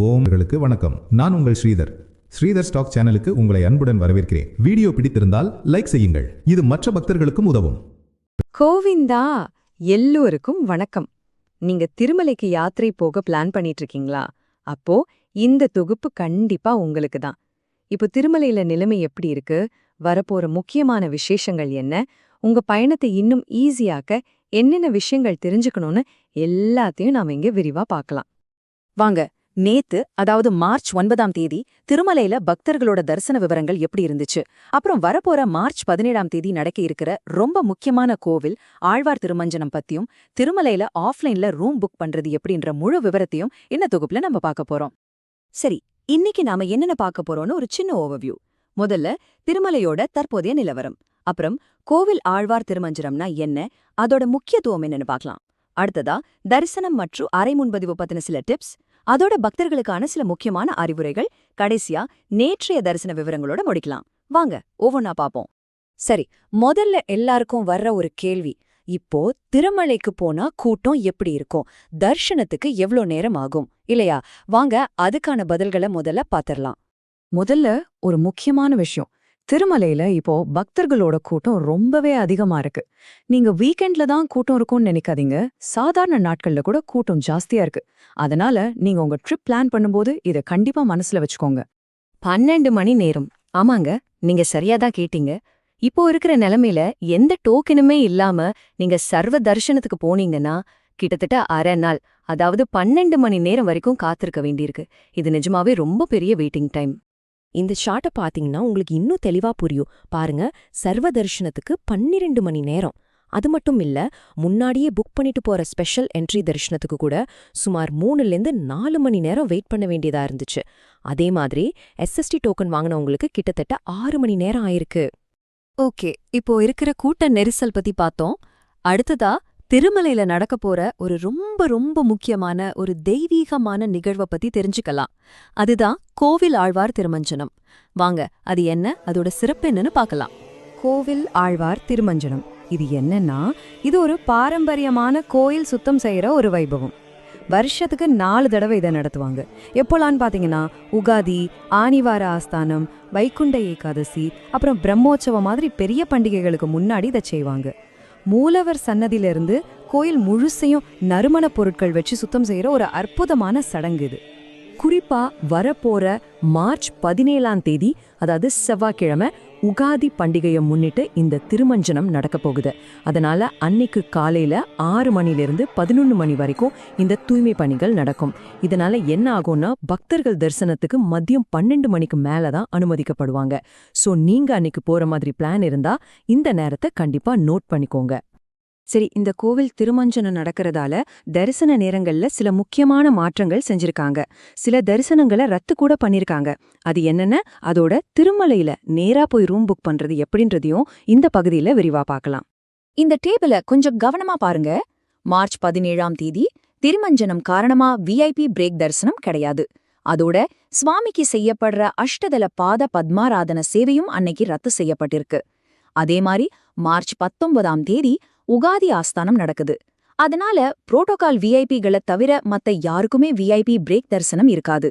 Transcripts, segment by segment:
ஓம்களுக்கு வணக்கம். நான் உங்கள் ஸ்ரீதர். ஸ்ரீதர் ஸ்டாக் சேனலுக்கு உங்களை அன்புடன் வரவேற்கிறேன். வீடியோ பிடித்திருந்தால் லைக் செய்யுங்கள். இது மற்ற பக்தர்களுக்கும் உதவும். கோவிந்தா, எல்லோருக்கும் வணக்கம். நீங்க திருமலைக்கு யாத்திரை போக பிளான் பண்ணிட்டு இருக்கீங்களா? அப்போ இந்த தொகுப்பு கண்டிப்பா உங்களுக்கு தான். இப்போ திருமலையில நிலைமை எப்படி இருக்கு, வரப்போற முக்கியமான விசேஷங்கள் என்ன, உங்க பயணத்தை இன்னும் ஈஸியாக்க என்னென்ன விஷயங்கள் தெரிஞ்சுக்கணும்னு எல்லாத்தையும் நாம இங்க விரிவா பார்க்கலாம். வாங்க, நேத்து அதாவது மார்ச் 9ஆம் தேதி திருமலையில பக்தர்களோட தரிசன விவரங்கள் எப்படி இருந்துச்சு, அப்புறம் வரப்போற மார்ச் 17ஆம் தேதி நடக்க இருக்கிற ரொம்ப முக்கியமான கோவில் ஆழ்வார் திருமஞ்சனம் பத்தியும், திருமலையில ஆஃப்லைன்ல ரூம் புக் பண்றது எப்படின்ற முழு விவரத்தையும் இந்த தொகுப்புல நம்ம பார்க்க போறோம். சரி, இன்னைக்கு நாம என்னென்ன பார்க்க போறோம்னு ஒரு சின்ன ஓவர்வியூ. முதல்ல திருமலையோட தற்போதைய நிலவரம், அப்புறம் கோவில் ஆழ்வார் திருமஞ்சனம்னா என்ன, அதோட முக்கியத்துவம் என்னன்னு பார்க்கலாம். அடுத்ததா தரிசனம் மற்றும் அரை முன்பதிவு பத்தின சில டிப்ஸ், அதோட பக்தர்களுக்கான சில முக்கியமான அறிவுரைகள், கடைசியா நேற்றைய தரிசன விவரங்களோட முடிக்கலாம். வாங்க ஒவ்வொன்னா பாப்போம். சரி, முதல்ல எல்லாருக்கும் வர்ற ஒரு கேள்வி, இப்போ திருமலைக்கு போனா கூட்டம் எப்படி இருக்கும், தர்ஷனத்துக்கு எவ்ளோ நேரம் ஆகும் இல்லையா? வாங்க அதுக்கான பதில்களை முதல்ல பாத்திரலாம். முதல்ல ஒரு முக்கியமான விஷயம், திருமலையில இப்போ பக்தர்களோட கூட்டம் ரொம்பவே அதிகமா இருக்கு. நீங்க வீக்கெண்ட்ல தான் கூட்டம் இருக்கும்னு நினைக்காதீங்க, சாதாரண நாட்கள்ல கூட கூட்டம் ஜாஸ்தியா இருக்கு. அதனால நீங்க உங்க ட்ரிப் பிளான் பண்ணும்போது இதை கண்டிப்பா மனசுல வச்சுக்கோங்க. 12 மணி நேரம், ஆமாங்க, நீங்க சரியாதான் கேட்டீங்க. இப்போ இருக்கிற நிலைமையில எந்த டோக்கனுமே இல்லாம நீங்க சர்வ தரிசனத்துக்கு போனீங்கன்னா கிட்டத்தட்ட அரை நாள், அதாவது 12 மணி நேரம் வரைக்கும் காத்திருக்க வேண்டியிருக்கு. இது நிஜமாவே ரொம்ப பெரிய வெயிட்டிங் டைம். இந்த ஷார்ட்டை பார்த்தீங்கன்னா உங்களுக்கு இன்னும் தெளிவா புரியும். பாருங்க, சர்வ தரிசனத்துக்கு 12 மணி நேரம். அது மட்டும் இல்ல, முன்னாடியே புக் பண்ணிட்டு போற ஸ்பெஷல் என்ட்ரி தரிசனத்துக்கு கூட சுமார் 3லேருந்து 4 மணி நேரம் வெயிட் பண்ண வேண்டியதா இருந்துச்சு. அதே மாதிரி எஸ்எஸ்டி டோக்கன் வாங்கினவங்களுக்கு கிட்டத்தட்ட 6 மணி நேரம் ஆயிருக்கு. ஓகே, இப்போ இருக்கிற கூட்ட நெரிசல் பத்தி பார்த்தோம். அடுத்ததா திருமலையில நடக்க போற ஒரு ரொம்ப ரொம்ப முக்கியமான ஒரு தெய்வீகமான நிகழ்வை பத்தி தெரிஞ்சுக்கலாம். அதுதான் கோவில் ஆழ்வார் திருமஞ்சனம். வாங்க, அது என்ன, அதோட சிறப்பு என்னன்னு பார்க்கலாம். கோவில் ஆழ்வார் திருமஞ்சனம் இது என்னன்னா, இது ஒரு பாரம்பரியமான கோயில் சுத்தம் செய்யற ஒரு வைபவம். வருஷத்துக்கு 4 தடவை இதை நடத்துவாங்க. எப்போலான்னு பாத்தீங்கன்னா உகாதி, ஆனிவார ஆஸ்தானம், வைகுண்ட ஏகாதசி, அப்புறம் பிரம்மோற்சவம் மாதிரி பெரிய பண்டிகைகளுக்கு முன்னாடி இதை செய்வாங்க. மூலவர் சன்னதியிலிருந்து கோயில் முழுசையும் நறுமண பொருட்கள் வச்சு சுத்தம் செய்யற ஒரு அற்புதமான சடங்கு இது. குறிப்பா வரப்போற மார்ச் 17ஆம் தேதி, அதாவது செவ்வாய்க்கிழமை, உகாதி பண்டிகையை முன்னிட்டு இந்த திருமஞ்சனம் நடக்க போகுது. அதனால அன்னைக்கு காலையில 6 மணிலிருந்து 11 மணி வரைக்கும் இந்த தூய்மை பணிகள் நடக்கும். இதனால என்ன ஆகும்னா, பக்தர்கள் தரிசனத்துக்கு மதியம் 12 மணிக்கு மேலதான் அனுமதிக்கப்படுவாங்க. சோ நீங்க அன்னைக்கு போற மாதிரி பிளான் இருந்தா இந்த நேரத்தை கண்டிப்பா நோட் பண்ணிக்கோங்க. சரி, இந்த கோவில் திருமஞ்சனம் நடக்கிறதால தரிசன நேரங்கள்ல சில முக்கியமான மாற்றங்கள் செஞ்சிருக்காங்க. சில தரிசனங்களை ரத்து கூட பண்ணிருக்காங்க. அது என்னென்ன, அதோட திருமலையில நேரா போய் ரூம் புக் பண்றது எப்படின்றதையும் இந்த பகுதியில விரிவா பார்க்கலாம். இந்த டேபிள கொஞ்சம் கவனமா பாருங்க. மார்ச் 17ஆம் தேதி திருமஞ்சனம் காரணமா விஐபி பிரேக் தரிசனம் கிடையாது. அதோட சுவாமிக்கு செய்யப்படுற அஷ்டதல பாத பத்மாராதன சேவையும் அன்னைக்கு ரத்து செய்யப்பட்டிருக்கு. அதே மாதிரி மார்ச் 19ஆம் தேதி உகாதி ஆஸ்தானம் நடக்குது. அதனால புரோட்டோகால் விஐபிகளை தவிர மத்த யாருக்குமே விஐபி பிரேக் தரிசனம் இருக்காது.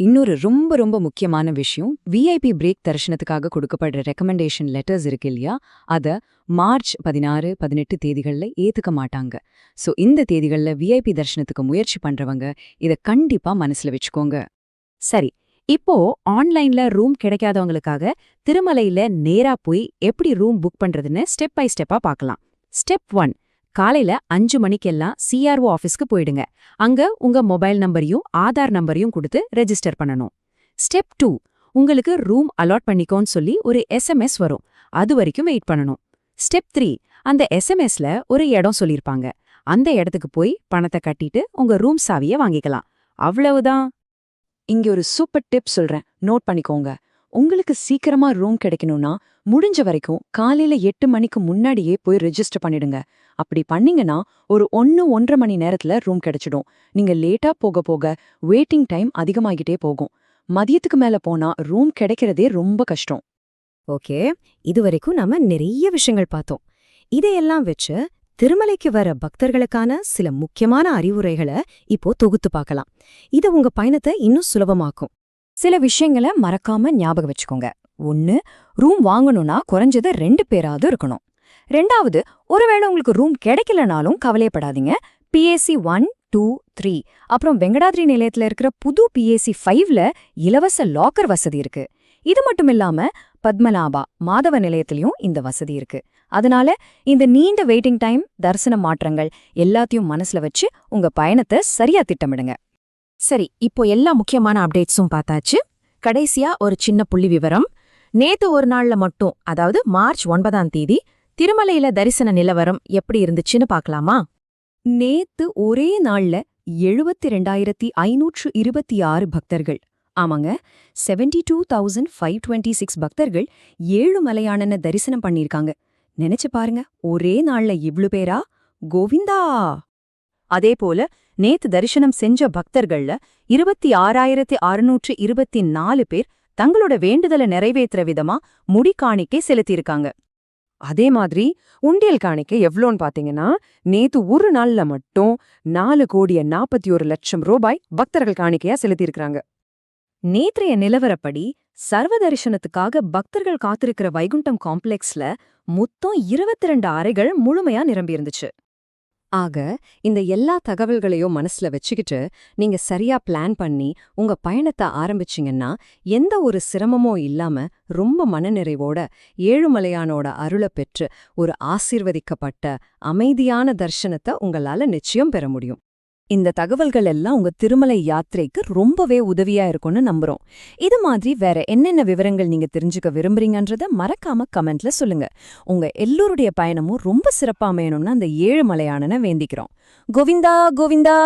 இன்னொரு ரொம்ப ரொம்ப முக்கியமான விஷயம், விஐபி பிரேக் தரிசனத்துக்காக கொடுக்கப்படுற ரெக்கமெண்டேஷன் லெட்டர்ஸ் இருக்கு இல்லையா, அத மார்ச் 16, 18 தேதிகள்ல ஏத்துக்க மாட்டாங்க. சோ இந்த தேதிகள்ல விஐபி தரிசனத்துக்கு முயற்சி பண்றவங்க இத கண்டிப்பா மனசுல வச்சுக்கோங்க. சரி, இப்போ ஆன்லைன்ல ரூம் கிடைக்காதவங்களுக்காக திருமலையில நேரா போய் எப்படி ரூம் புக் பண்றதுன்னு ஸ்டெப் பை ஸ்டெப்பா பார்க்கலாம். ஸ்டெப் 1, காலையில 5 மணிக்கெல்லாம் சிஆர்ஓ ஆஃபீஸ்க்கு போயிடுங்க. அங்க உங்க மொபைல் நம்பரையும் ஆதார் நம்பரையும் கொடுத்து ரெஜிஸ்டர் பண்ணணும். ஸ்டெப் 2, உங்களுக்கு ரூம் அலாட் பண்ணிக்கோன்னு சொல்லி ஒரு எஸ்எம்எஸ் வரும். அது வரைக்கும் வெயிட் பண்ணணும். ஸ்டெப் 3, அந்த எஸ்எம்எஸ்ல ஒரு இடம் சொல்லிருப்பாங்க. அந்த இடத்துக்கு போய் பணத்தை கட்டிட்டு உங்க ரூம் சாவியை வாங்கிக்கலாம். அவ்வளவுதான். இங்க ஒரு சூப்பர் டிப் சொல்றேன், நோட் பண்ணிக்கோங்க. உங்களுக்கு சீக்கிரமா ரூம் கிடைக்கணும்னா முடிஞ்ச வரைக்கும் காலையில 8 மணிக்கு முன்னாடியே போய் ரெஜிஸ்டர் பண்ணிடுங்க. அப்படி பண்ணீங்கன்னா ஒரு 1-1.5 மணி நேரத்துல ரூம் கிடைச்சிடும். நீங்க லேட்டா போக போக வெயிட்டிங் டைம் அதிகமாகிட்டே போகும். மதியத்துக்கு மேல போனா ரூம் கிடைக்கிறதே ரொம்ப கஷ்டம். ஓகே, இதுவரைக்கும் நாம நிறைய விஷயங்கள் பார்த்தோம். இதையெல்லாம் வச்சு திருமலைக்கு வர பக்தர்களுக்கான சில முக்கியமான அறிவுரைகளை இப்போ தொகுத்து பார்க்கலாம். இது உங்க பயணத்தை இன்னும் சுலபமாக்கும். சில விஷயங்களை மறக்காம ஞாபகம் வச்சுக்கோங்க. 1, ரூம் வாங்கணும்னா குறைஞ்சது 2 பேராவது இருக்கணும். 2வது, ஒருவேளை உங்களுக்கு ரூம் கிடைக்கலனாலும் கவலையப்படாதீங்க. பிஏசி 1, 2, 3 அப்புறம் வெங்கடாத்ரி நிலையத்துல இருக்கிற புது பிஏசி 5ல இலவச லாக்கர் வசதி இருக்கு. இது மட்டும் இல்லாம பத்மநாபா மாதவ நிலையத்திலயும் இந்த வசதி இருக்கு. அதனால இந்த நீண்ட வெயிட்டிங் டைம், தரிசன மாற்றங்கள் எல்லாத்தையும் மனசுல வச்சு உங்க பயணத்தை சரியா திட்டமிடுங்க. சரி, இப்போ எல்லா முக்கியமான அப்டேட்ஸும் பார்த்தாச்சு. கடைசியா ஒரு சின்ன புள்ளி விவரம். நேத்து ஒரு நாள்ல மட்டும், அதாவது மார்ச் 9ஆம் தேதி திருமலையில தரிசன நிலவரம் எப்படி இருந்துச்சுன்னு பார்க்கலாமா? நேத்து ஒரே நாள்ல 72,526 பக்தர்கள், ஆமாங்க 72,526 பக்தர்கள் ஏழுமலையானன தரிசனம் பண்ணிருக்காங்க. நினைச்சு பாருங்க, ஒரே நாள்ல இவ்ளு பேரா! கோவிந்தா! அதே போல நேத்து தரிசனம் செஞ்ச பக்தர்கள்ல 26,624 பேர் தங்களோட வேண்டுதலை நிறைவேற்ற விதமா முடிக்காணிக்கை செலுத்தியிருக்காங்க. அதே மாதிரி உண்டியல் காணிக்கை எவ்ளோன்னு பாத்தீங்கன்னா, நேத்து ஒரு நாள்ல மட்டும் 4,41,00,000 ரூபாய் பக்தர்கள் காணிக்கையா செலுத்தியிருக்காங்க. நேற்றைய நிலவரப்படி சர்வ தரிசனத்துக்காக பக்தர்கள் காத்திருக்கிற வைகுண்டம் காம்ப்ளெக்ஸ்ல மொத்தம் 22 அறைகள் முழுமையா நிரம்பியிருந்துச்சு. ஆக இந்த எல்லா தகவல்களையும் மனசுல வச்சுக்கிட்டு நீங்க சரியா பிளான் பண்ணி உங்க பயணத்தை ஆரம்பிச்சிங்கன்னா எந்த ஒரு சிரமமும் இல்லாம ரொம்ப மனநிறைவோட ஏழுமலையானோட அருளை பெற்று ஒரு ஆசீர்வதிக்கப்பட்ட அமைதியான தர்சனத்தை உங்களால நிச்சயம் பெற முடியும். இந்த தகவல்கள் எல்லாம் உங்க திருமலை யாத்திரைக்கு ரொம்பவே உதவியா இருக்கும்னு நம்புறோம். இது மாதிரி வேற என்னென்ன விவரங்கள் நீங்க தெரிஞ்சுக்க விரும்புறீங்கன்றத மறக்காம கமெண்ட்ல சொல்லுங்க. உங்க எல்லோருடைய பயணமும் ரொம்ப சிறப்பா அமையணும்னு அந்த ஏழுமலையானனை வேண்டிக்கிறோம். கோவிந்தா கோவிந்தா!